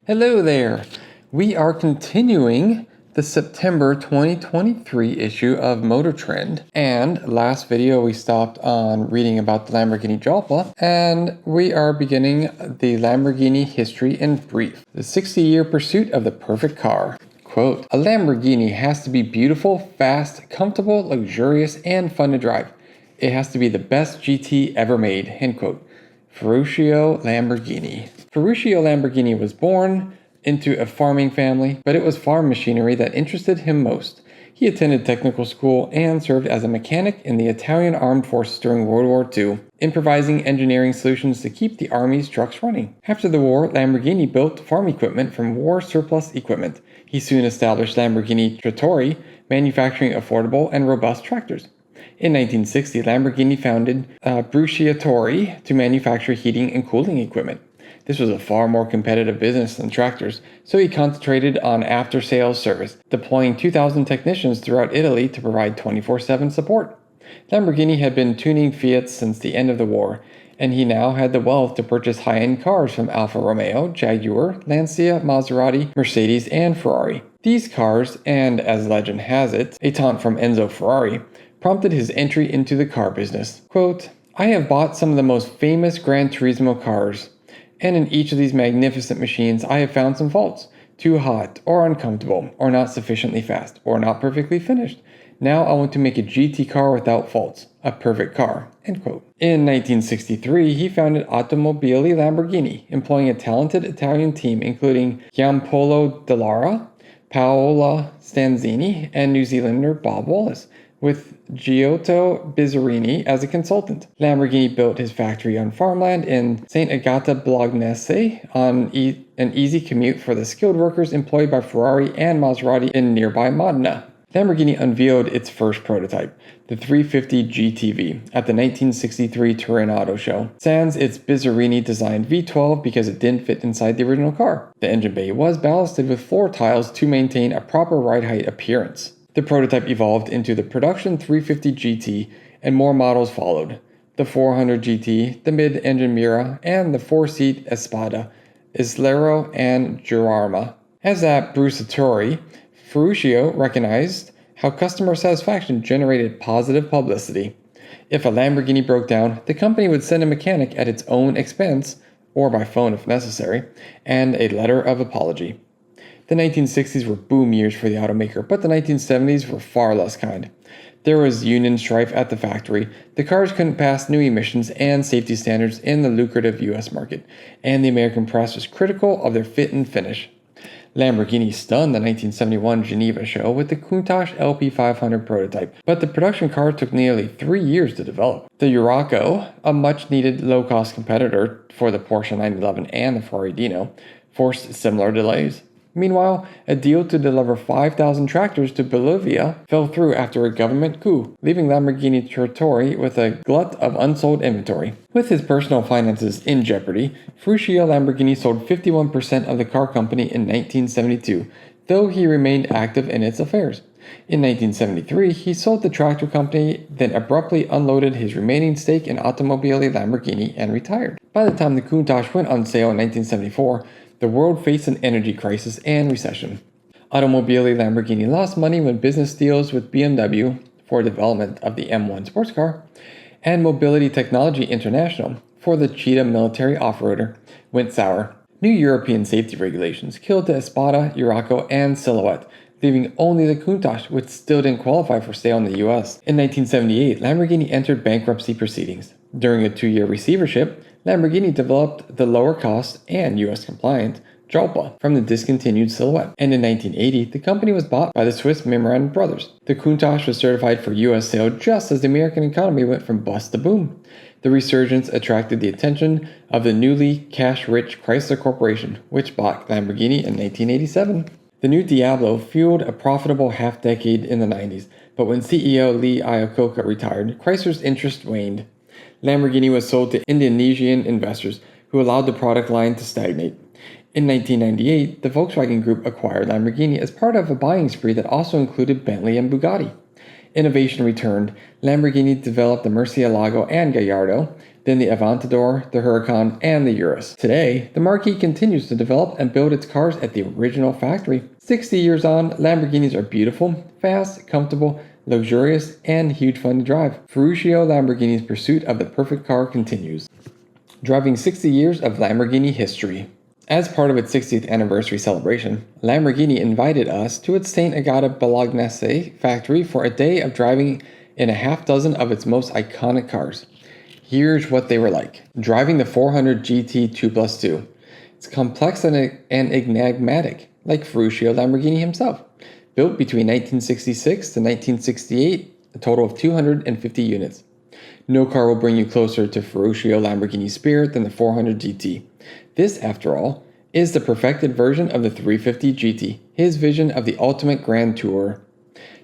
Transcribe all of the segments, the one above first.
Hello there! We are continuing the September 2023 issue of Motortrend, and last video we stopped on reading about the Lamborghini Jalpa, and we are beginning the Lamborghini history in brief. The 60-year pursuit of the perfect car. Quote, "A Lamborghini has to be beautiful, fast, comfortable, luxurious, and fun to drive. It has to be the best GT ever made," end quote. Ferruccio Lamborghini. Ferruccio Lamborghini was born into a farming family, but it was farm machinery that interested him most. He attended technical school and served as a mechanic in the Italian armed forces during World War II, improvising engineering solutions to keep the army's trucks running. After the war, Lamborghini built farm equipment from war surplus equipment. He soon established Lamborghini Trattori, manufacturing affordable and robust tractors. In 1960, Lamborghini founded Bruciatori to manufacture heating and cooling equipment. This was a far more competitive business than tractors, so he concentrated on after-sales service, deploying 2,000 technicians throughout Italy to provide 24/7 support. Lamborghini had been tuning Fiat since the end of the war, and he now had the wealth to purchase high-end cars from Alfa Romeo, Jaguar, Lancia, Maserati, Mercedes, and Ferrari. These cars, and as legend has it, a taunt from Enzo Ferrari, prompted his entry into the car business. Quote, "I have bought some of the most famous Gran Turismo cars, and in each of these magnificent machines I have found some faults. Too hot, or uncomfortable, or not sufficiently fast, or not perfectly finished. Now I want to make a GT car without faults, a perfect car," end quote. In 1963, he founded Automobili Lamborghini, employing a talented Italian team including Giampaolo Dallara, Paola Stanzini, and New Zealander Bob Wallace, with Giotto Bizzarini as a consultant. Lamborghini built his factory on farmland in St. Agata Bolognese on an easy commute for the skilled workers employed by Ferrari and Maserati in nearby Modena. Lamborghini unveiled its first prototype, the 350 GTV, at the 1963 Turin Auto Show, sans its Bizzarini-designed V12 because it didn't fit inside the original car. The engine bay was ballasted with floor tiles to maintain a proper ride height appearance. The prototype evolved into the production 350 GT, and more models followed. The 400 GT, the mid-engine Mira, and the 4-seat Espada, Islero, and Girarma. As at Bruciatori, Ferruccio recognized how customer satisfaction generated positive publicity. If a Lamborghini broke down, the company would send a mechanic at its own expense, or by phone if necessary, and a letter of apology. The 1960s were boom years for the automaker, but the 1970s were far less kind. There was union strife at the factory, the cars couldn't pass new emissions and safety standards in the lucrative US market, and the American press was critical of their fit and finish. Lamborghini stunned the 1971 Geneva show with the Countach LP500 prototype, but the production car took nearly 3 years to develop. The Urraco, a much-needed low-cost competitor for the Porsche 911 and the Ferrari Dino, forced similar delays. Meanwhile, a deal to deliver 5,000 tractors to Bolivia fell through after a government coup, leaving Lamborghini Trattori with a glut of unsold inventory. With his personal finances in jeopardy, Ferruccio Lamborghini sold 51% of the car company in 1972, though he remained active in its affairs. In 1973, he sold the tractor company, then abruptly unloaded his remaining stake in Automobili Lamborghini and retired. By the time the Countach went on sale in 1974, the world faced an energy crisis and recession. Automobili Lamborghini lost money when business deals with BMW for development of the M1 sports car and Mobility Technology International for the Cheetah military off-roader went sour. New European safety regulations killed the Espada, Urraco, and Silhouette, leaving only the Countach, which still didn't qualify for sale in the US. In 1978, Lamborghini entered bankruptcy proceedings. During a 2-year receivership, Lamborghini developed the lower-cost and US-compliant Jalpa from the discontinued Silhouette, and in 1980, the company was bought by the Swiss McLaren brothers. The Countach was certified for US sale just as the American economy went from bust to boom. The resurgence attracted the attention of the newly cash-rich Chrysler Corporation, which bought Lamborghini in 1987. The new Diablo fueled a profitable half-decade in the 90s, but when CEO Lee Iacocca retired, Chrysler's interest waned. Lamborghini was sold to Indonesian investors, who allowed the product line to stagnate. In 1998, the Volkswagen Group acquired Lamborghini as part of a buying spree that also included Bentley and Bugatti. Innovation returned. Lamborghini developed the Murcielago and Gallardo, then the Aventador, the Huracan, and the Urus. Today, the marquee continues to develop and build its cars at the original factory. 60 years on, Lamborghinis are beautiful, fast, comfortable, luxurious, and huge fun to drive. Ferruccio Lamborghini's pursuit of the perfect car continues, driving 60 years of Lamborghini history. As part of its 60th anniversary celebration, Lamborghini invited us to its St. Agata Bolognese factory for a day of driving in a half dozen of its most iconic cars. Here's what they were like. Driving the 400 GT 2+2. It's complex and enigmatic, like Ferruccio Lamborghini himself. Built between 1966 to 1968, a total of 250 units. No car will bring you closer to Ferruccio Lamborghini's spirit than the 400 GT. This, after all, is the perfected version of the 350 GT, his vision of the ultimate grand tourer.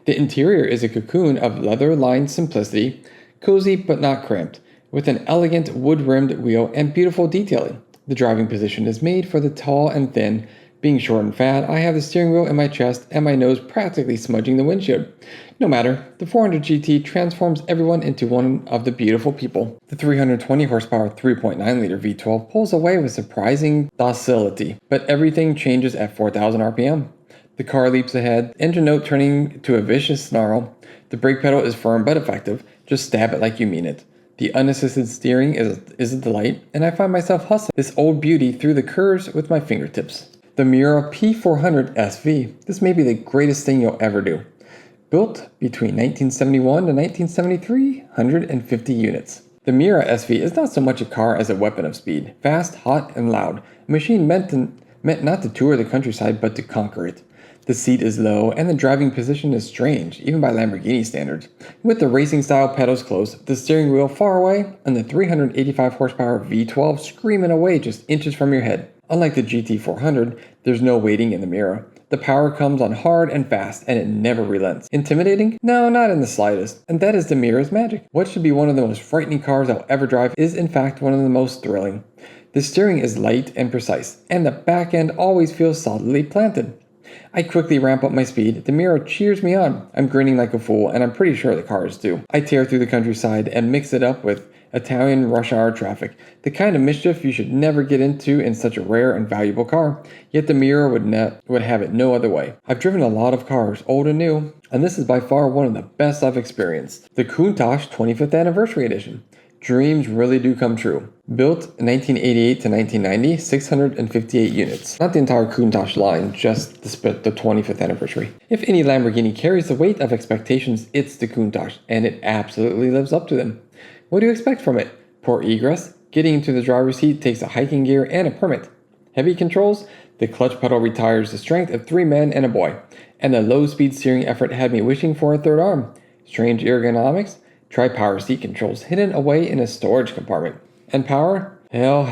The interior is a cocoon of leather-lined simplicity, cozy but not cramped, with an elegant wood-rimmed wheel and beautiful detailing. The driving position is made for the tall and thin. Being short and fat, I have the steering wheel in my chest and my nose practically smudging the windshield. No matter, the 400 GT transforms everyone into one of the beautiful people. The 320 horsepower 3.9-liter V12 pulls away with surprising docility, but everything changes at 4,000 RPM. The car leaps ahead, engine note turning to a vicious snarl. The brake pedal is firm but effective, just stab it like you mean it. The unassisted steering is a delight, and I find myself hustling this old beauty through the curves with my fingertips. The Miura P400 SV. This may be the greatest thing you'll ever do. Built between 1971 to 1973, 150 units. The Miura SV is not so much a car as a weapon of speed. Fast, hot, and loud. A machine meant not to tour the countryside, but to conquer it. The seat is low, and the driving position is strange, even by Lamborghini standards. With the racing-style pedals close, the steering wheel far away, and the 385 horsepower V12 screaming away just inches from your head. Unlike the GT400, there's no waiting in the Miura. The power comes on hard and fast, and it never relents. Intimidating? No, not in the slightest. And that is the Miura's magic. What should be one of the most frightening cars I'll ever drive is in fact one of the most thrilling. The steering is light and precise, and the back end always feels solidly planted. I quickly ramp up my speed. The Miura cheers me on. I'm grinning like a fool, and I'm pretty sure the car is too. I tear through the countryside and mix it up with Italian rush hour traffic, the kind of mischief you should never get into in such a rare and valuable car, yet the Miura would have it no other way. I've driven a lot of cars, old and new, and this is by far one of the best I've experienced. The Countach 25th Anniversary Edition. Dreams really do come true. Built 1988 to 1990, 658 units. Not the entire Countach line, just the 25th anniversary. If any Lamborghini carries the weight of expectations, it's the Countach, and it absolutely lives up to them. What do you expect from it? Poor egress. Getting into the driver's seat takes a hiking gear and a permit. Heavy controls? The clutch pedal retires the strength of 3 men and a boy. And the low-speed steering effort had me wishing for a third arm. Strange ergonomics? Try power seat controls hidden away in a storage compartment. And power? Hell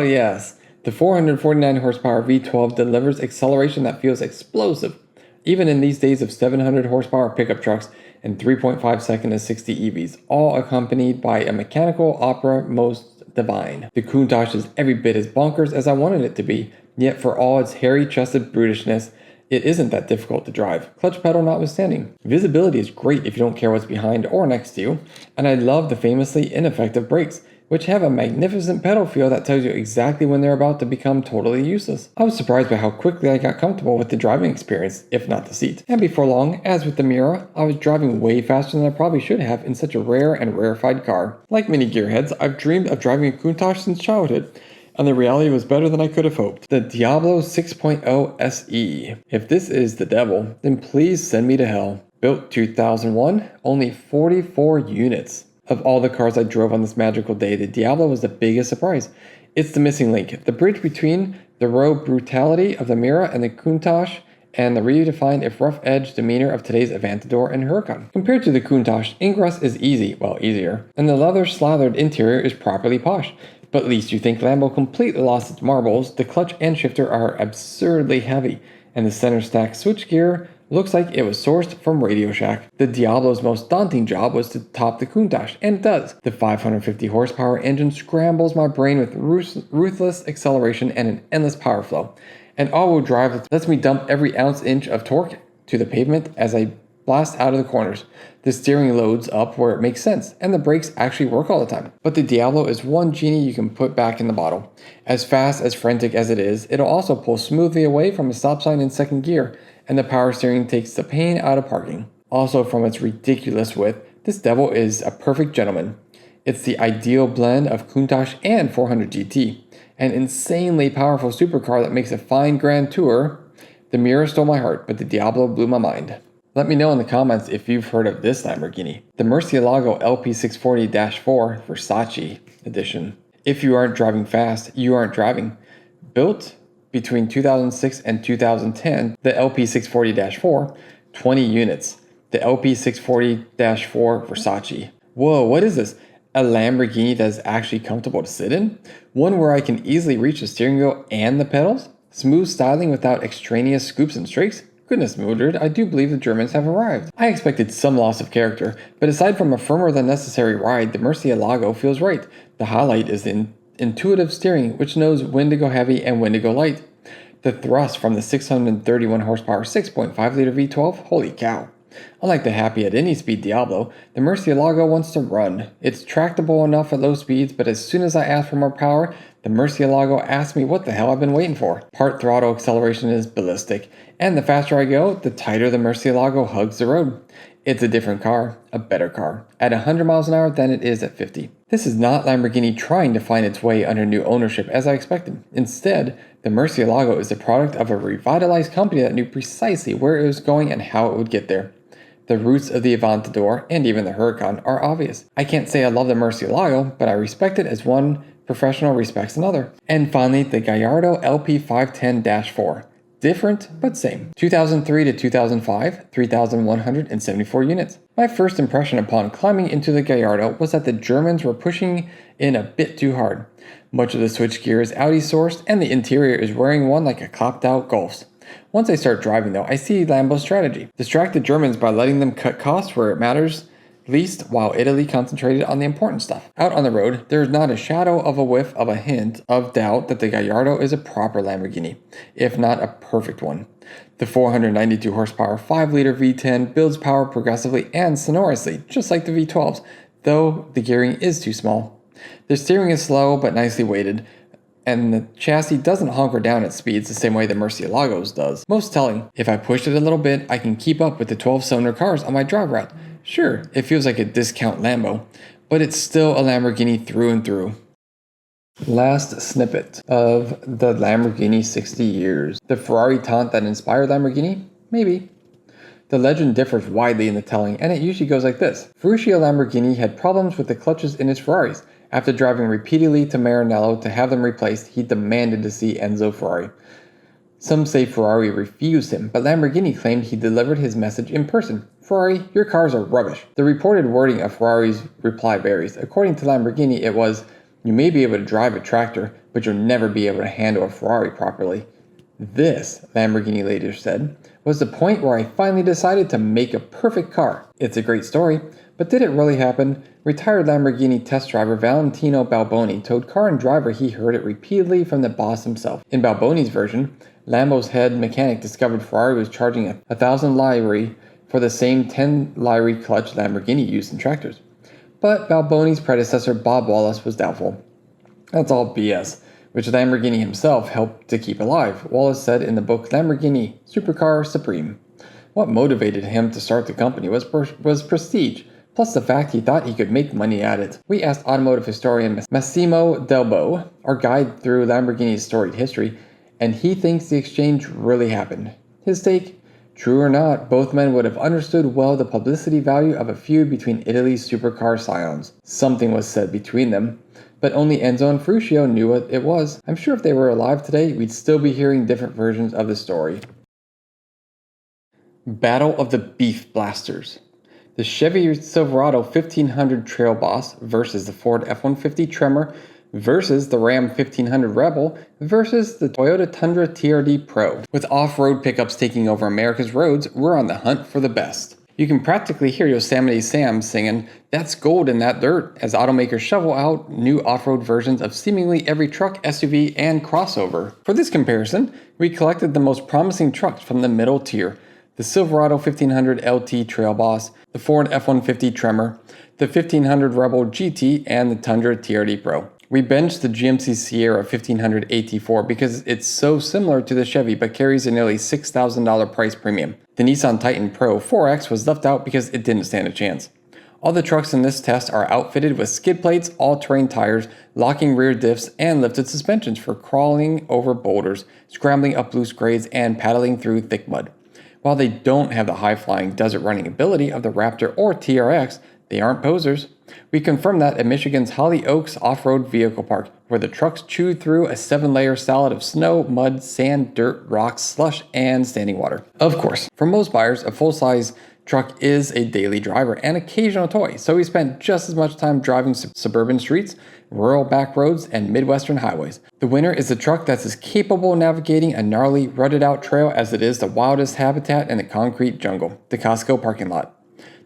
yes. The 449 horsepower V12 delivers acceleration that feels explosive, even in these days of 700 horsepower pickup trucks and 3.5 second to 60 EVs, all accompanied by a mechanical opera most divine. The Countach is every bit as bonkers as I wanted it to be, yet for all its hairy-chested brutishness, it isn't that difficult to drive, clutch pedal notwithstanding. Visibility is great if you don't care what's behind or next to you, and I love the famously ineffective brakes, which have a magnificent pedal feel that tells you exactly when they're about to become totally useless. I was surprised by how quickly I got comfortable with the driving experience, if not the seat. And before long, as with the Miura, I was driving way faster than I probably should have in such a rare and rarefied car. Like many gearheads, I've dreamed of driving a Countach since childhood, and the reality was better than I could have hoped. The Diablo 6.0 SE. If this is the devil, then please send me to hell. Built 2001, only 44 units. Of all the cars I drove on this magical day, the Diablo was the biggest surprise. It's the missing link, the bridge between the raw brutality of the Miura and the Countach, and the redefined if rough-edged demeanor of today's Aventador and Huracan. Compared to the Countach, ingress is easier, and the leather-slathered interior is properly posh. But least you think Lambo completely lost its marbles, the clutch and shifter are absurdly heavy, and the center stack switchgear looks like it was sourced from Radio Shack. The Diablo's most daunting job was to top the Countach, and it does. The 550 horsepower engine scrambles my brain with ruthless acceleration and an endless power flow. And all-wheel drive lets me dump every inch of torque to the pavement as I blast out of the corners. The steering loads up where it makes sense, and the brakes actually work all the time. But the Diablo is one genie you can put back in the bottle. As fast, as frantic as it is, it'll also pull smoothly away from a stop sign in second gear, and the power steering takes the pain out of parking. Also, from its ridiculous width, this devil is a perfect gentleman. It's the ideal blend of Countach and 400 GT, an insanely powerful supercar that makes a fine grand tour. The Mirror stole my heart, but the Diablo blew my mind. Let me know in the comments if you've heard of this Lamborghini, the Murcielago LP640-4 Versace edition. If you aren't driving fast, you aren't driving. Built between 2006 and 2010, the LP640-4, 20 units. The LP640-4 Versace. Whoa, what is this? A Lamborghini that is actually comfortable to sit in? One where I can easily reach the steering wheel and the pedals? Smooth styling without extraneous scoops and strakes? Goodness, Mildred, I do believe the Germans have arrived. I expected some loss of character, but aside from a firmer than necessary ride, the Murcielago feels right. The highlight is the intuitive steering, which knows when to go heavy and when to go light. The thrust from the 631 horsepower 6.5 liter V12, holy cow. Unlike the happy at any speed Diablo, the Murcielago wants to run. It's tractable enough at low speeds, but as soon as I ask for more power, the Murcielago asks me what the hell I've been waiting for. Part throttle acceleration is ballistic, and the faster I go, the tighter the Murcielago hugs the road. It's a different car, a better car, at 100 miles an hour than it is at 50. This is not Lamborghini trying to find its way under new ownership as I expected. Instead, the Murcielago is the product of a revitalized company that knew precisely where it was going and how it would get there. The roots of the Aventador and even the Huracan are obvious. I can't say I love the Murcielago, but I respect it as one professional respects another. And finally, the Gallardo LP510-4. Different, but same. 2003 to 2005, 3,174 units. My first impression upon climbing into the Gallardo was that the Germans were pushing in a bit too hard. Much of the switchgear is Audi sourced, and the interior is wearing one like a copped out Golf's. Once I start driving though, I see Lambo's strategy. Distract the Germans by letting them cut costs where it matters least, while Italy concentrated on the important stuff. Out on the road, there is not a shadow of a whiff of a hint of doubt that the Gallardo is a proper Lamborghini, if not a perfect one. The 492 horsepower 5 liter V10 builds power progressively and sonorously, just like the V12s, though the gearing is too small. The steering is slow but nicely weighted, and the chassis doesn't hunker down at speeds the same way the Murcielago's does. Most telling, if I push it a little bit, I can keep up with the 12-cylinder cars on my drive route. Sure, it feels like a discount Lambo, but it's still a Lamborghini through and through. Last snippet of the Lamborghini 60 years. The Ferrari taunt that inspired Lamborghini? Maybe. The legend differs widely in the telling, and it usually goes like this. Ferruccio Lamborghini had problems with the clutches in his Ferraris. After driving repeatedly to Maranello to have them replaced, he demanded to see Enzo Ferrari. Some say Ferrari refused him, but Lamborghini claimed he delivered his message in person. Ferrari, your cars are rubbish. The reported wording of Ferrari's reply varies. According to Lamborghini, it was, you may be able to drive a tractor, but you'll never be able to handle a Ferrari properly. This, Lamborghini later said, was the point where I finally decided to make a perfect car. It's a great story, but did it really happen? Retired Lamborghini test driver Valentino Balboni told Car and Driver he heard it repeatedly from the boss himself. In Balboni's version, Lambo's head mechanic discovered Ferrari was charging 1,000 lire for the same 10 lire clutch Lamborghini used in tractors. But Balboni's predecessor Bob Wallace was doubtful. That's all BS, which Lamborghini himself helped to keep alive. Wallace said in the book Lamborghini, Supercar Supreme. What motivated him to start the company was prestige, plus the fact he thought he could make money at it. We asked automotive historian Massimo Delbo, our guide through Lamborghini's storied history, and he thinks the exchange really happened. His take, true or not, both men would have understood well the publicity value of a feud between Italy's supercar scions. Something was said between them, but only Enzo and Ferruccio knew what it was. I'm sure if they were alive today, we'd still be hearing different versions of the story. Battle of the Beef Blasters. The Chevy Silverado 1500 Trail Boss versus the Ford F-150 Tremor versus the Ram 1500 Rebel versus the Toyota Tundra TRD Pro. With off-road pickups taking over America's roads, we're on the hunt for the best. You can practically hear Yosemite Sam singing, "That's gold in that dirt," as automakers shovel out new off-road versions of seemingly every truck, SUV, and crossover. For this comparison, we collected the most promising trucks from the middle tier. the Silverado 1500 LT Trail Boss, the Ford F-150 Tremor, the 1500 Rebel GT, and the Tundra TRD Pro. We benched the GMC Sierra 1500 AT4 because it's so similar to the Chevy but carries a nearly $6,000 price premium. The Nissan Titan Pro 4X was left out because it didn't stand a chance. All the trucks in this test are outfitted with skid plates, all-terrain tires, locking rear diffs, and lifted suspensions for crawling over boulders, scrambling up loose grades, and paddling through thick mud. While they don't have the high-flying desert running ability of the Raptor or TRX, they aren't posers. We confirmed that at Michigan's Holly Oaks Off-Road Vehicle Park, where the trucks chewed through a 7-layer salad of snow, mud, sand, dirt, rocks, slush, and standing water. Of course, for most buyers, a full-size truck is a daily driver and occasional toy, so we spent just as much time driving suburban streets, rural back roads, and Midwestern highways. The winner is a truck that's as capable of navigating a gnarly, rutted-out trail as it is the wildest habitat in the concrete jungle, the Costco parking lot.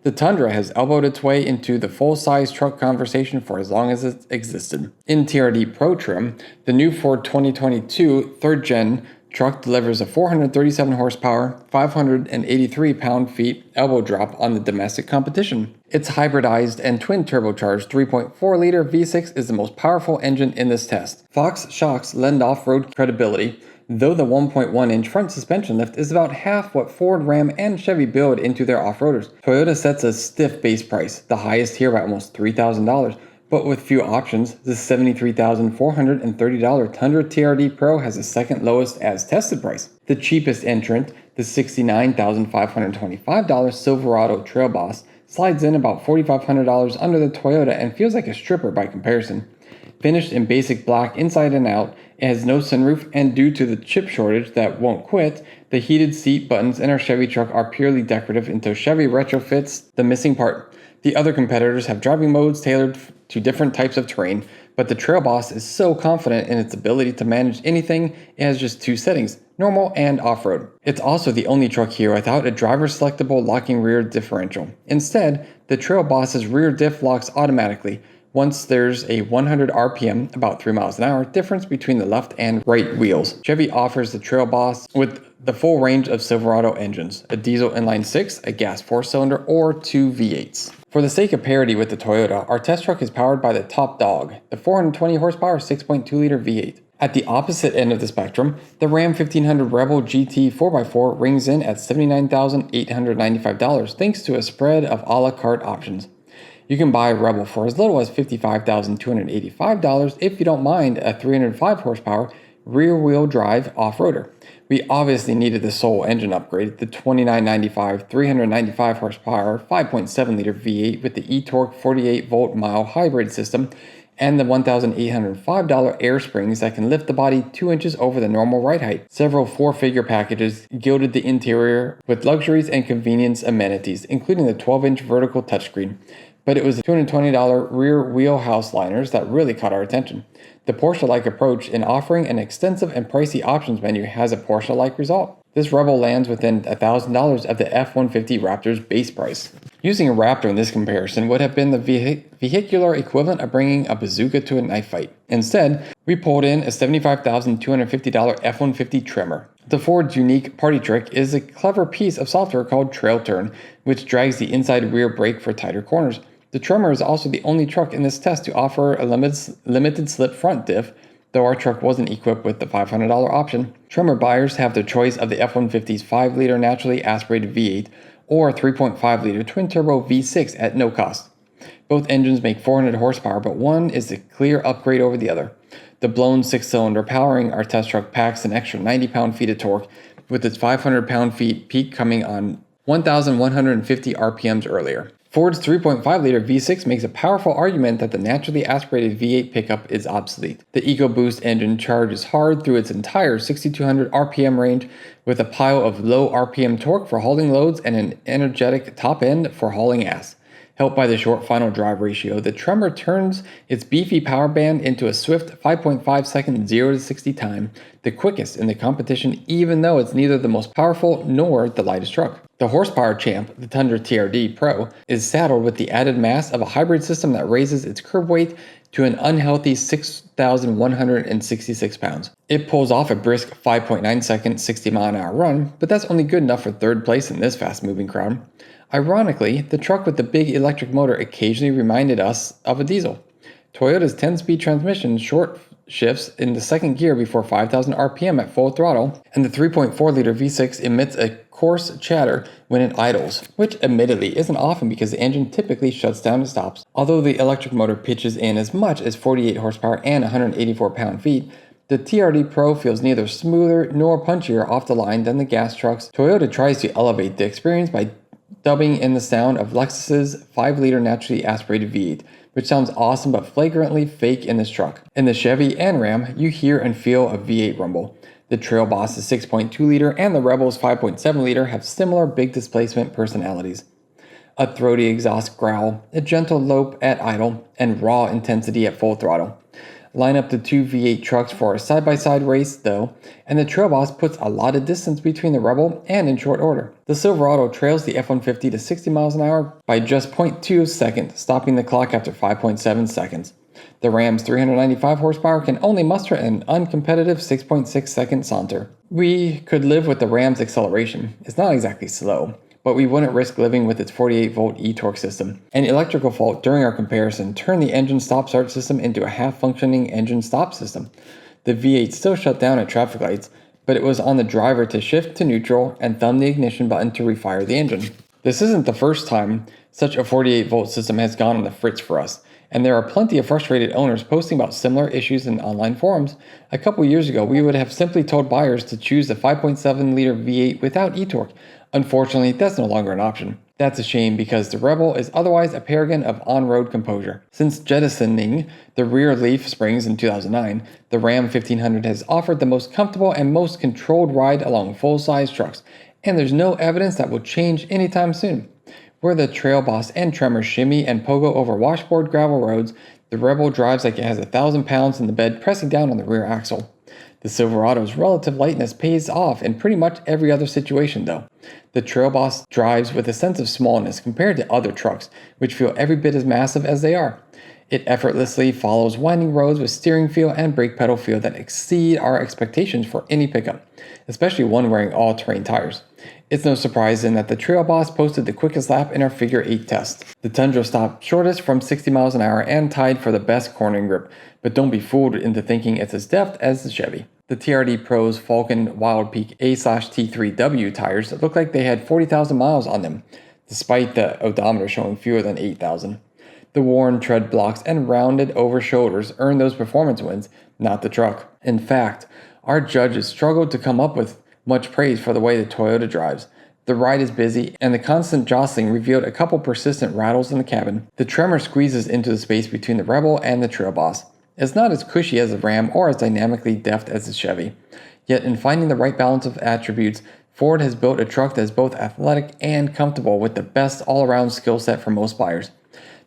The Tundra has elbowed its way into the full-size truck conversation for as long as it's existed. In TRD Pro trim, the new Ford 2022 3rd-gen truck delivers a 437 horsepower, 583 pound-feet elbow drop on the domestic competition. Its hybridized and twin-turbocharged 3.4-liter V6 is the most powerful engine in this test. Fox shocks lend off-road credibility, though the 1.1-inch front suspension lift is about half what Ford, Ram, and Chevy build into their off-roaders. Toyota sets a stiff base price, the highest here by almost $3,000, but with few options, the $73,430 Tundra TRD Pro has the second lowest as tested price. The cheapest entrant, the $69,525 Silverado Trail Boss, slides in about $4,500 under the Toyota and feels like a stripper by comparison. Finished in basic black inside and out, it has no sunroof, and due to the chip shortage that won't quit, the heated seat buttons in our Chevy truck are purely decorative until Chevy retrofits the missing part. The other competitors have driving modes tailored to different types of terrain, but the Trail Boss is so confident in its ability to manage anything, it has just two settings, normal and off-road. It's also the only truck here without a driver-selectable locking rear differential. Instead, the Trail Boss's rear diff locks automatically once there's a 100 RPM, about 3 miles an hour, difference between the left and right wheels. Chevy offers the Trail Boss with the full range of Silverado engines, a diesel inline-6, a gas 4-cylinder, or 2 V8s. For the sake of parity with the Toyota, our test truck is powered by the top dog, the 420 horsepower 6.2-liter V8. At the opposite end of the spectrum, the Ram 1500 Rebel GT 4x4 rings in at $79,895 thanks to a spread of a la carte options. You can buy a Rebel for as little as $55,285 if you don't mind a 305 horsepower rear-wheel drive off-roader. We obviously needed the sole engine upgrade, the $29,995 395 horsepower 5.7-liter V8 with the eTorque 48-volt mile hybrid system, and the $1,805 air springs that can lift the body 2 inches over the normal ride height. Several 4-figure packages gilded the interior with luxuries and convenience amenities, including the 12-inch vertical touchscreen. But it was the $220 rear wheel house liners that really caught our attention. The Porsche-like approach in offering an extensive and pricey options menu has a Porsche-like result. This Rebel lands within $1,000 of the F-150 Raptor's base price. Using a Raptor in this comparison would have been the vehicular equivalent of bringing a bazooka to a knife fight. Instead, we pulled in a $75,250 F-150 Tremor. The Ford's unique party trick is a clever piece of software called Trail Turn, which drags the inside rear brake for tighter corners. The Tremor is also the only truck in this test to offer a limited slip front diff, though our truck wasn't equipped with the $500 option. Tremor buyers have the choice of the F-150's 5-liter naturally aspirated V8 or 3.5-liter twin-turbo V6 at no cost. Both engines make 400 horsepower, but one is a clear upgrade over the other. The blown 6-cylinder powering our test truck packs an extra 90 pound-feet of torque, with its 500 pound-feet peak coming on 1,150 RPMs earlier. Ford's 3.5-liter V6 makes a powerful argument that the naturally aspirated V8 pickup is obsolete. The EcoBoost engine charges hard through its entire 6,200 RPM range with a pile of low RPM torque for hauling loads and an energetic top end for hauling ass. Helped by the short final drive ratio, the Tremor turns its beefy power band into a swift 5.5 second 0 to 60 time, the quickest in the competition even though it's neither the most powerful nor the lightest truck. The horsepower champ, the Tundra TRD Pro, is saddled with the added mass of a hybrid system that raises its curb weight to an unhealthy 6,166 pounds. It pulls off a brisk 5.9 second 60-mile-an-hour run, but that's only good enough for third place in this fast-moving crowd. Ironically, the truck with the big electric motor occasionally reminded us of a diesel. Toyota's 10-speed transmission short shifts in the second gear before 5,000 RPM at full throttle, and the 3.4-liter V6 emits a coarse chatter when it idles, which admittedly isn't often because the engine typically shuts down and stops. Although the electric motor pitches in as much as 48 horsepower and 184 pound-feet, the TRD Pro feels neither smoother nor punchier off the line than the gas trucks. Toyota tries to elevate the experience by dubbing in the sound of Lexus's 5-liter naturally aspirated V8, which sounds awesome but flagrantly fake in this truck. In the Chevy and Ram, you hear and feel a V8 rumble. The Trail Boss's 6.2-liter and the Rebel's 5.7-liter have similar big displacement personalities. A throaty exhaust growl, a gentle lope at idle, and raw intensity at full throttle. Line up the two V8 trucks for a side-by-side race, though, and the Trail Boss puts a lot of distance between the Rebel and in short order. The Silverado trails the F-150 to 60 miles an hour by just 0.2 seconds, stopping the clock after 5.7 seconds. The Ram's 395 horsepower can only muster an uncompetitive 6.6 second saunter. We could live with the Ram's acceleration. It's not exactly slow, but we wouldn't risk living with its 48-volt e-torque system. An electrical fault during our comparison turned the engine stop-start system into a half-functioning engine stop system. The V8 still shut down at traffic lights, but it was on the driver to shift to neutral and thumb the ignition button to refire the engine. This isn't the first time such a 48-volt system has gone on the fritz for us, and there are plenty of frustrated owners posting about similar issues in online forums. A couple years ago, we would have simply told buyers to choose the 5.7-liter V8 without e-torque. Unfortunately, that's no longer an option. That's a shame because the Rebel is otherwise a paragon of on-road composure. Since jettisoning the rear leaf springs in 2009, the Ram 1500 has offered the most comfortable and most controlled ride along full-size trucks, and there's no evidence that will change anytime soon. Where the Trail Boss and Tremor shimmy and pogo over washboard gravel roads, the Rebel drives like it has 1,000 pounds in the bed pressing down on the rear axle. The Silverado's relative lightness pays off in pretty much every other situation though. The Trail Boss drives with a sense of smallness compared to other trucks, which feel every bit as massive as they are. It effortlessly follows winding roads with steering feel and brake pedal feel that exceed our expectations for any pickup, especially one wearing all-terrain tires. It's no surprise then that the Trail Boss posted the quickest lap in our Figure 8 test. The Tundra stopped shortest from 60 miles an hour and tied for the best cornering grip, but don't be fooled into thinking it's as deft as the Chevy. The TRD Pro's Falcon Wild Peak A/T3W tires look like they had 40,000 miles on them, despite the odometer showing fewer than 8,000. The worn tread blocks and rounded over shoulders earned those performance wins, not the truck. In fact, our judges struggled to come up with much praise for the way the Toyota drives. The ride is busy, and the constant jostling revealed a couple persistent rattles in the cabin. The Tremor squeezes into the space between the Rebel and the Trail Boss. It's not as cushy as the Ram or as dynamically deft as the Chevy. Yet in finding the right balance of attributes, Ford has built a truck that is both athletic and comfortable with the best all-around skill set for most buyers.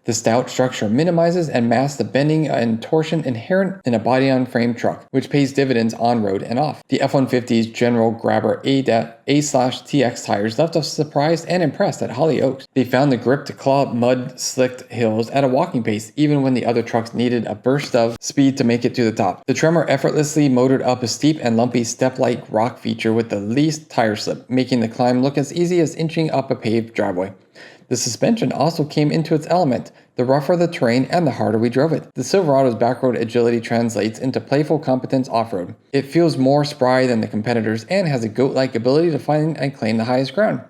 The stout structure minimizes and masks the bending and torsion inherent in a body-on-frame truck, which pays dividends on-road and off. The F-150's General Grabber A/TX tires left us surprised and impressed at Hollyoaks. They found the grip to claw up mud-slicked hills at a walking pace, even when the other trucks needed a burst of speed to make it to the top. The Tremor effortlessly motored up a steep and lumpy step-like rock feature with the least tire slip, making the climb look as easy as inching up a paved driveway. The suspension also came into its element, the rougher the terrain and the harder we drove it. The Silverado's backroad agility translates into playful competence off-road. It feels more spry than the competitors and has a goat-like ability to find and claim the highest ground.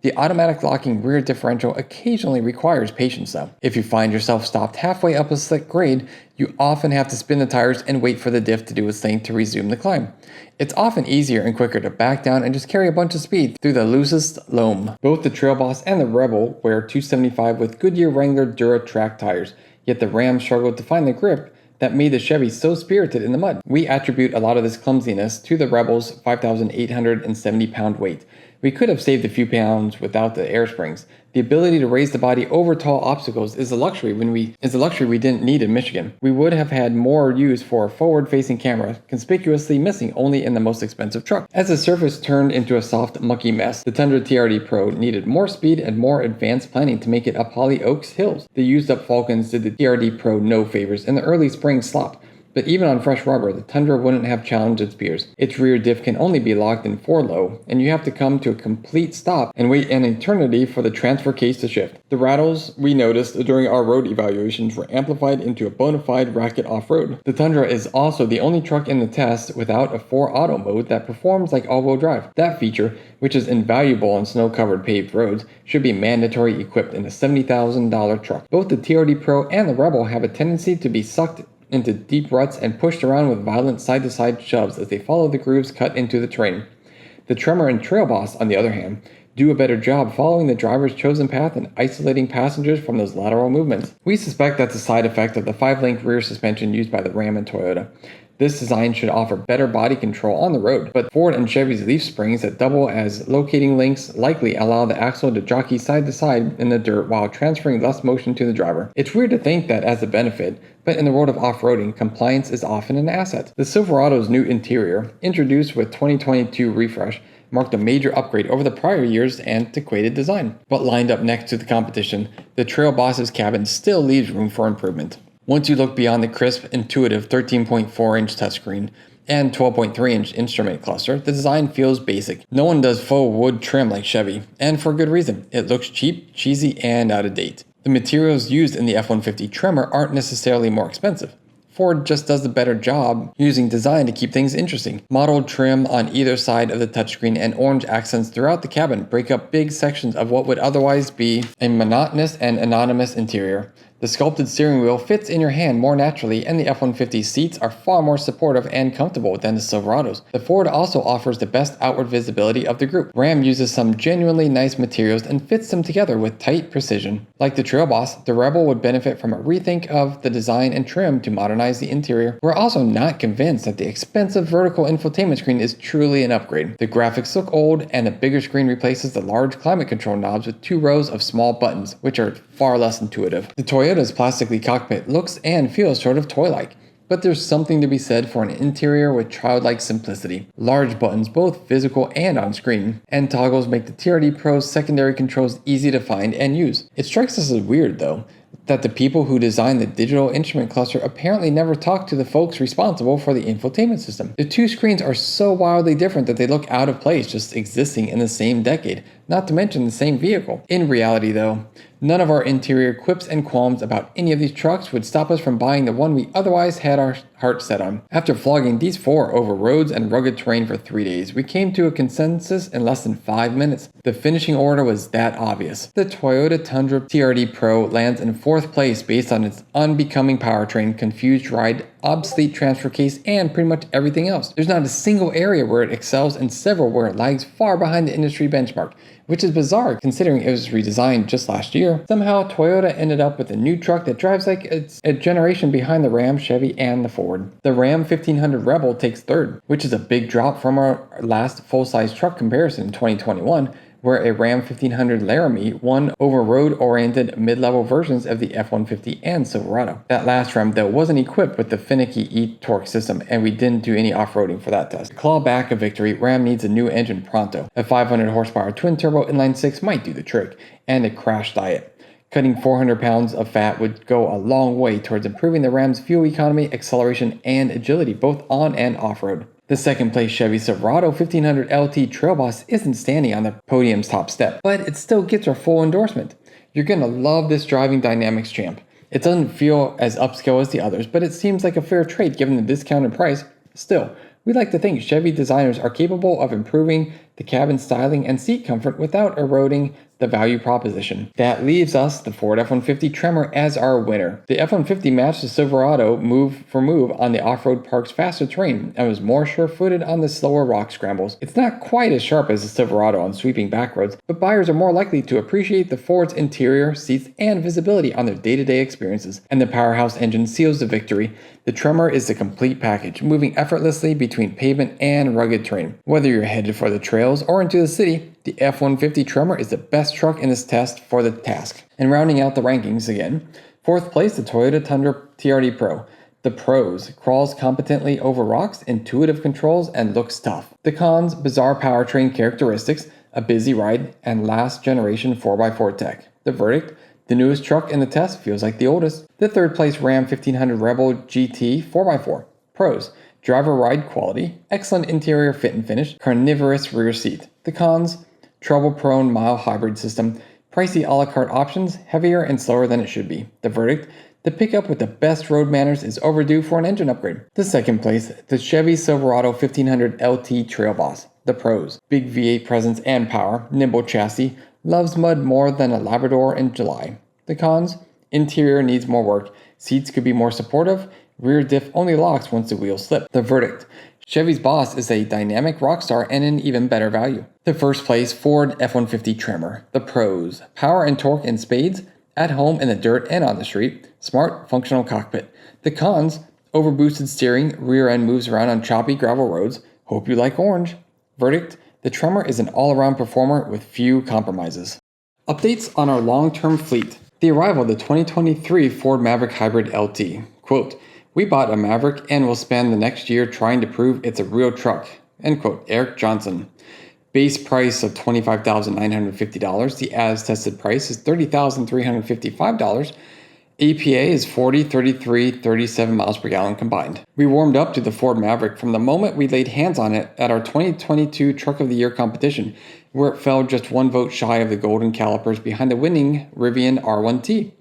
The automatic locking rear differential occasionally requires patience though. If you find yourself stopped halfway up a slick grade, you often have to spin the tires and wait for the diff to do its thing to resume the climb. It's often easier and quicker to back down and just carry a bunch of speed through the loosest loam. Both the Trail Boss and the Rebel wear 275 with Goodyear Wrangler Dura Track tires, yet the Ram struggled to find the grip that made the Chevy so spirited in the mud. We attribute a lot of this clumsiness to the Rebel's 5,870 pound weight. We could have saved a few pounds without the air springs. The ability to raise the body over tall obstacles is a luxury we didn't need in Michigan. We would have had more use for a forward-facing camera, conspicuously missing only in the most expensive truck. As the surface turned into a soft, mucky mess, the Tundra TRD Pro needed more speed and more advanced planning to make it up Holly Oaks hills. The used-up Falcons did the TRD Pro no favors, and the early spring slopped. But even on fresh rubber, the Tundra wouldn't have challenged its peers. Its rear diff can only be locked in 4-low, and you have to come to a complete stop and wait an eternity for the transfer case to shift. The rattles we noticed during our road evaluations were amplified into a bona fide racket off-road. The Tundra is also the only truck in the test without a 4-auto mode that performs like all-wheel drive. That feature, which is invaluable on snow-covered paved roads, should be mandatory equipped in a $70,000 truck. Both the TRD Pro and the Rebel have a tendency to be sucked into deep ruts and pushed around with violent side-to-side shoves as they follow the grooves cut into the terrain. The Tremor and Trail Boss, on the other hand, do a better job following the driver's chosen path and isolating passengers from those lateral movements. We suspect that's a side effect of the 5-link rear suspension used by the Ram and Toyota. This design should offer better body control on the road, but Ford and Chevy's leaf springs that double as locating links likely allow the axle to jockey side to side in the dirt while transferring less motion to the driver. It's weird to think that as a benefit, but in the world of off-roading, compliance is often an asset. The Silverado's new interior, introduced with 2022 refresh, marked a major upgrade over the prior year's antiquated design. But lined up next to the competition, the Trail Boss's cabin still leaves room for improvement. Once you look beyond the crisp, intuitive 13.4-inch touchscreen and 12.3-inch instrument cluster, the design feels basic. No one does faux wood trim like Chevy, and for good reason. It looks cheap, cheesy, and out of date. The materials used in the F-150 Tremor aren't necessarily more expensive. Ford just does a better job using design to keep things interesting. Mottled trim on either side of the touchscreen and orange accents throughout the cabin break up big sections of what would otherwise be a monotonous and anonymous interior. The sculpted steering wheel fits in your hand more naturally, and the F-150 seats are far more supportive and comfortable than the Silverados. The Ford also offers the best outward visibility of the group. Ram uses some genuinely nice materials and fits them together with tight precision. Like the Trail Boss, the Rebel would benefit from a rethink of the design and trim to modernize the interior. We're also not convinced that the expensive vertical infotainment screen is truly an upgrade. The graphics look old, and the bigger screen replaces the large climate control knobs with 2 rows of small buttons, which are far less intuitive. The Toyota's plastically cockpit looks and feels sort of toy-like, but there's something to be said for an interior with childlike simplicity. Large buttons, both physical and on screen, and toggles make the TRD Pro's secondary controls easy to find and use. It strikes us as weird, though, that the people who designed the digital instrument cluster apparently never talked to the folks responsible for the infotainment system. The 2 screens are so wildly different that they look out of place just existing in the same decade, not to mention the same vehicle. In reality, though, none of our interior quips and qualms about any of these trucks would stop us from buying the one we otherwise had our heart set on. After flogging these 4 over roads and rugged terrain for 3 days, we came to a consensus in less than 5 minutes. The finishing order was that obvious. The Toyota Tundra TRD Pro lands in 4th place based on its unbecoming powertrain, confused ride, obsolete transfer case, and pretty much everything else. There's not a single area where it excels and several where it lags far behind the industry benchmark, which is bizarre considering it was redesigned just last year. Somehow, Toyota ended up with a new truck that drives like it's a generation behind the Ram, Chevy, and the Ford. The Ram 1500 Rebel takes 3rd, which is a big drop from our last full-size truck comparison in 2021, where a Ram 1500 Laramie won over road-oriented mid-level versions of the F-150 and Silverado. That last Ram, though, wasn't equipped with the finicky e-torque system, and we didn't do any off-roading for that test. To claw back a victory, Ram needs a new engine pronto. A 500 horsepower twin-turbo inline-6 might do the trick, and a crash diet. Cutting 400 pounds of fat would go a long way towards improving the Ram's fuel economy, acceleration, and agility, both on and off-road. The 2nd place Chevy Silverado 1500 LT Trail Boss isn't standing on the podium's top step, but it still gets our full endorsement. You're gonna love this driving dynamics champ. It doesn't feel as upscale as the others, but it seems like a fair trade given the discounted price. Still, we like to think Chevy designers are capable of improving the cabin styling and seat comfort without eroding the value proposition. That leaves us the Ford F-150 Tremor as our winner. The F-150 matched the Silverado move for move on the off-road park's faster terrain and was more sure-footed on the slower rock scrambles. It's not quite as sharp as the Silverado on sweeping back roads, but buyers are more likely to appreciate the Ford's interior, seats, and visibility on their day-to-day experiences. And the powerhouse engine seals the victory. The Tremor is the complete package, moving effortlessly between pavement and rugged terrain. Whether you're headed for the trail trails or into the city, the F-150 Tremor is the best truck in this test for the task. And rounding out the rankings again, 4th place, the Toyota Tundra TRD Pro. The pros: crawls competently over rocks, intuitive controls, and looks tough. The cons: bizarre powertrain characteristics, a busy ride, and last generation 4x4 tech. The verdict: the newest truck in the test feels like the oldest. The 3rd place Ram 1500 Rebel GT 4x4. Pros: driver ride quality, excellent interior fit and finish, carnivorous rear seat. The cons: trouble-prone mild hybrid system, pricey a la carte options, heavier and slower than it should be. The verdict: the pickup with the best road manners is overdue for an engine upgrade. The 2nd place, the Chevy Silverado 1500 LT Trail Boss. The pros: big V8 presence and power, nimble chassis, loves mud more than a Labrador in July. The cons: interior needs more work, seats could be more supportive, rear diff only locks once the wheels slip. The verdict: Chevy's Boss is a dynamic rock star and an even better value. The 1st place Ford F-150 Tremor. The pros: power and torque in spades, at home in the dirt and on the street, smart, functional cockpit. The cons: overboosted steering, rear end moves around on choppy gravel roads. Hope you like orange. Verdict: the Tremor is an all-around performer with few compromises. Updates on our long-term fleet. The arrival of the 2023 Ford Maverick Hybrid LT. Quote, "We bought a Maverick and will spend the next year trying to prove it's a real truck." End quote. Eric Johnson. Base price of $25,950. The as-tested price is $30,355. EPA is 40, 33, 37 miles per gallon combined. We warmed up to the Ford Maverick from the moment we laid hands on it at our 2022 Truck of the Year competition, where it fell just 1 vote shy of the golden calipers behind the winning Rivian R1T.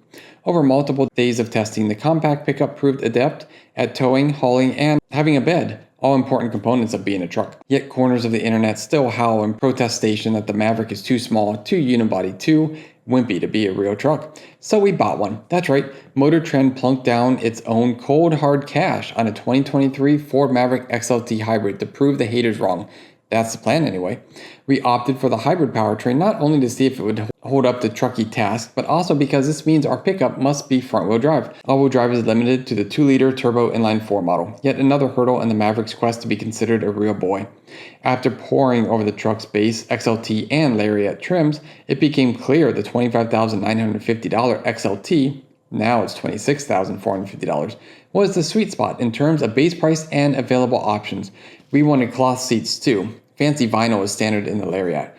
Over multiple days of testing, the compact pickup proved adept at towing, hauling, and having a bed, all important components of being a truck. Yet corners of the internet still howl in protestation that the Maverick is too small, too unibody, too wimpy to be a real truck. So we bought one. That's right, Motortrend plunked down its own cold hard cash on a 2023 Ford Maverick XLT Hybrid to prove the haters wrong. That's the plan anyway. We opted for the hybrid powertrain not only to see if it would hold up the trucky task, but also because this means our pickup must be front-wheel drive. All-wheel drive is limited to the 2-liter turbo inline-4 model, yet another hurdle in the Maverick's quest to be considered a real boy. After poring over the truck's base, XLT, and Lariat trims, it became clear the $25,950 XLT, now it's $26,450, was the sweet spot in terms of base price and available options. We wanted cloth seats too. Fancy vinyl is standard in the Lariat.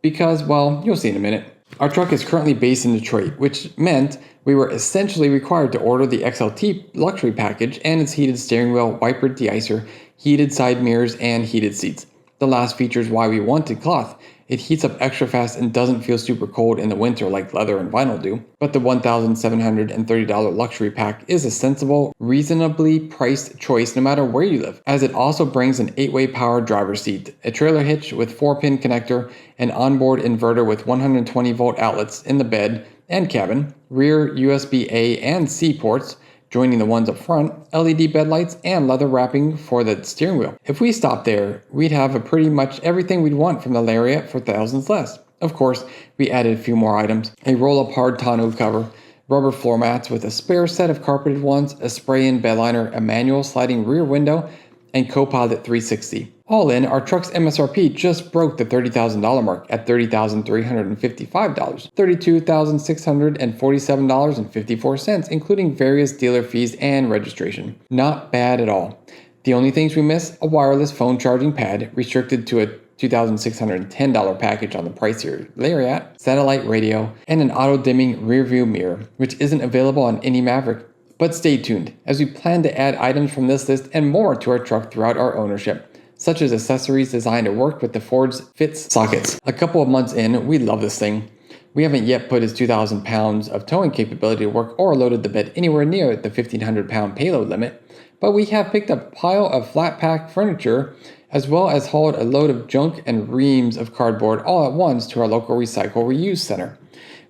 Because, well, you'll see in a minute. Our truck is currently based in Detroit, which meant we were essentially required to order the XLT luxury package and its heated steering wheel, wiper deicer, heated side mirrors, and heated seats. The last feature is why we wanted cloth. It heats up extra fast and doesn't feel super cold in the winter like leather and vinyl do. But the $1,730 luxury pack is a sensible, reasonably priced choice no matter where you live, as it also brings an 8-way power driver's seat, a trailer hitch with 4-pin connector, an onboard inverter with 120-volt outlets in the bed and cabin, rear USB-A and C ports, joining the ones up front, LED bed lights, and leather wrapping for the steering wheel. If we stopped there, we'd have pretty much everything we'd want from the Lariat for thousands less. Of course, we added a few more items: a roll-up hard tonneau cover, rubber floor mats with a spare set of carpeted ones, a spray-in bed liner, a manual sliding rear window, and Copilot 360. All in, our truck's MSRP just broke the $30,000 mark at $30,355, $32,647.54, including various dealer fees and registration. Not bad at all. The only things we miss: a wireless phone charging pad, restricted to a $2,610 package on the pricier Lariat, satellite radio, and an auto-dimming rear-view mirror, which isn't available on any Maverick. But stay tuned, as we plan to add items from this list and more to our truck throughout our ownership, such as accessories designed to work with the Ford's fits sockets. A couple of months in, we love this thing. We haven't yet put its 2,000 pounds of towing capability to work or loaded the bed anywhere near the 1,500 pound payload limit, but we have picked up a pile of flat pack furniture, as well as hauled a load of junk and reams of cardboard all at once to our local recycle reuse center.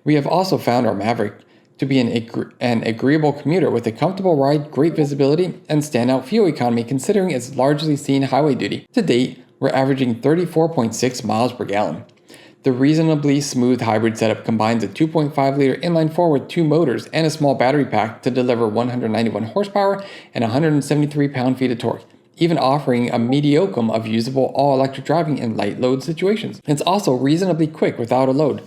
We have also found our Maverick to be an agreeable commuter with a comfortable ride, great visibility, and standout fuel economy considering its largely seen highway duty. To date, we're averaging 34.6 miles per gallon. The reasonably smooth hybrid setup combines a 2.5-liter inline-4 with 2 motors and a small battery pack to deliver 191 horsepower and 173 pound-feet of torque. even offering a mediocre of usable all-electric driving in light load situations. It's also reasonably quick without a load,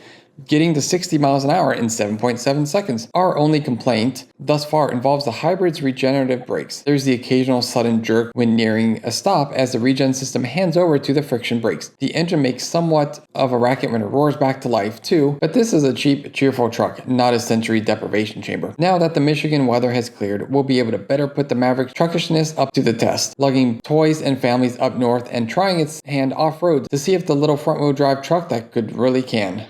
getting to 60 miles an hour in 7.7 seconds. Our only complaint thus far involves the hybrid's regenerative brakes. There's the occasional sudden jerk when nearing a stop as the regen system hands over to the friction brakes. The engine makes somewhat of a racket when it roars back to life too, but this is a cheap, cheerful truck, not a sensory deprivation chamber. Now that the Michigan weather has cleared, we'll be able to better put the Maverick's truckishness up to the test, lugging toys and families up north and trying its hand off-road to see if the little front-wheel drive truck that could really can.